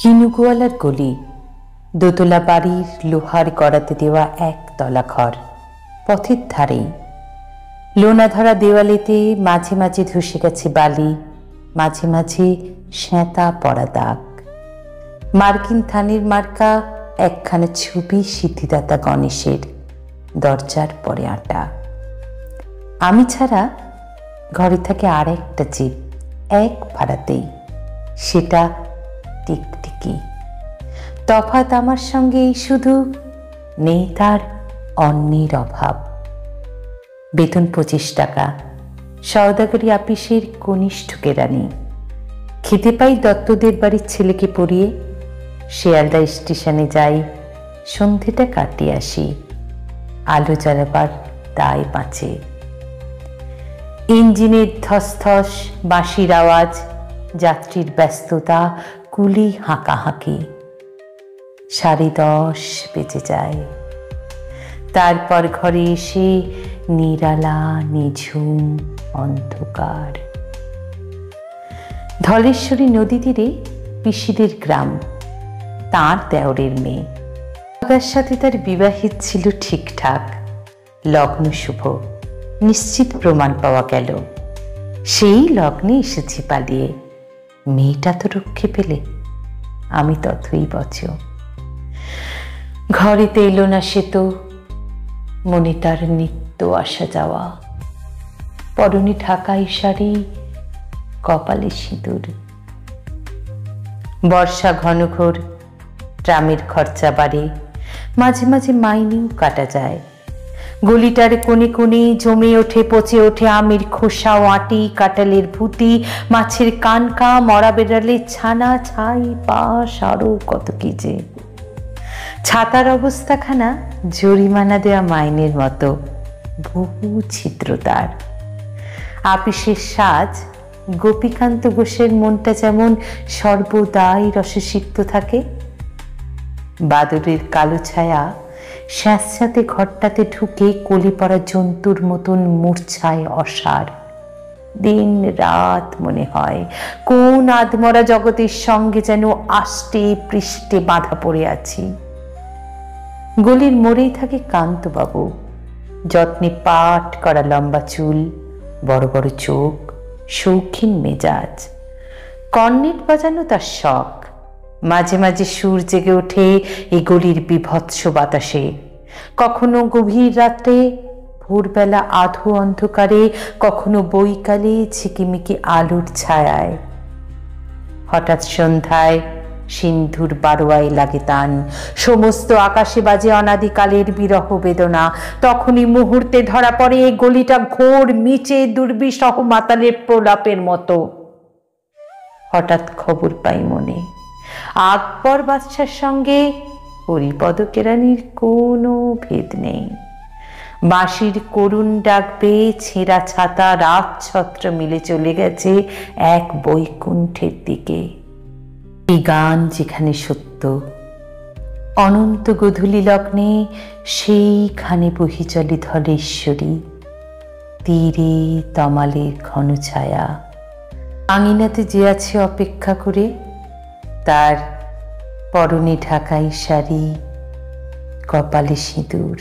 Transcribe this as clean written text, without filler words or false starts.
কিনুকুয়ালার গলি, দোতলা বাড়ির লোহার গড়াতে দেওয়া একতলা ঘর, পথের ধারেই। লোনা ধরা দেওয়ালেতে মাঝে মাঝে ধসে গেছে বালি, মাঝে মাঝে শ্যাঁতা পড়া দাগ। মার্কিন থানের মার্কা একখানা ছবি সিদ্ধিদাতা গণেশের, দরজার পরে আটা। আমি ছাড়া ঘরে থাকে আর একটা জীব, এক ভাড়াতেই, সেটা টিকটিকি। তফাৎ আমার সঙ্গে এই শুধু, নেই তার অন্যের অভাব। বেতন 25 টাকা, সওদাগরি আপিসের কনিষ্ঠ কেরানি। খেতে পাই দত্তদের বাড়ির ছেলেকে পড়িয়ে, শিয়ালদা স্টেশনে যাই, সন্ধেটা কাটিয়ে আসি, আলো জ্বালাবার দায় বাঁচে। ইঞ্জিনের ধসধস, বাঁশির আওয়াজ, যাত্রীর ব্যস্ততা, কুলি হাঁকাহাঁকি। 10:30 বেজে যায়। তারপর ঘরে এসে নিরালা নিঝুম অন্ধকার। ধলেশ্বরী নদী তীরে পিসিদের গ্রাম, তাঁর দেওরের মেয়ে। তার সাথে তার বিবাহের ছিল ঠিকঠাক, লগ্ন শুভ, নিশ্চিত প্রমাণ পাওয়া গেল। সেই লগ্নে এসেছি পালিয়ে। মেয়েটা তো রক্ষে পেলে, আমি ততই বচ। ঘরেতে এলো না সে তো, মনে তার নিত্য আসা যাওয়া। পরনে ঢাকাই শাড়ি, কপালে সিঁদুর। বর্ষা ঘনঘোর, ট্রামের খরচা বাড়ে, মাঝে মাঝে মাইনেও কাটা যায়। গলিটার কোণে কোণে জমে ওঠে, পচে ওঠে আমের খোসা ও আটি, কাঁঠালের ভুতি, মাছের কানকা, মরা বেড়ালের ছানা, ছাই, পাশ, আরো কত কি যে। ছাতার অবস্থাখানা জরিমানা দেওয়া মাইনের মতো, বহু ছিদ্র তার। আপিসের সাজ, গোপীকান্ত ঘোষের মনটা যেমন সর্বদাই রসসিক্ত থাকে। বাদরের কালো ছায়া স্যাঁতস্যাঁতে ঘরটাতে ঢুকে কলি পড়া জন্তুর মতন মূর্ছায় অসার। দিন রাত মনে হয় কোন আধমরা জগতের সঙ্গে যেন আষ্টে পৃষ্ঠে বাঁধা পড়ে আছি। গলির মোড়েই থাকে কান্তবাবু, যত্নে পাট করা লম্বা চুল, বড় বড় চোখ, শৌখিন মেজাজ। কর্নেট বাজানো তার শখ। মাঝে মাঝে সুর জেগে ওঠে এই গলির বিভৎস বাতাসে। কখনো গভীর রাতে, ভোরবেলা আধো অন্ধকারে, কখনো বৈকালে ঝিকিমিকি আলোর ছায়ায়। হঠাৎ সন্ধ্যায় সিন্ধুর বারোয়ায় লাগে তান, সমস্ত আকাশে বাজে অনাদিকালের বিরহ বেদনা। তখনই মুহূর্তে ধরা পড়ে এই গলিটা ঘোর মিচে দুর্বিষহ মাতালের প্রলাপের মতো। হঠাৎ খবর পাই মনে, আকবর বাদশার সঙ্গে হরিপদ কেরানির কোনো ভেদ নেই। বাঁশির করুণ ডাক পেয়ে ছেঁড়া ছাতা রাত ছত্র মিলে চলে গেছে এক বৈকুণ্ঠের দিকে। এই গান যেখানে সত্য, অনন্ত গধূলি লগ্নে সেইখানে বহি চলে ধলেশ্বরী। তীরে তমালের ঘন ছায়া, আঙিনাতে যে আছে অপেক্ষা করে, তার পরনে ঢাকাই শাড়ি, কপালে সিঁদুর।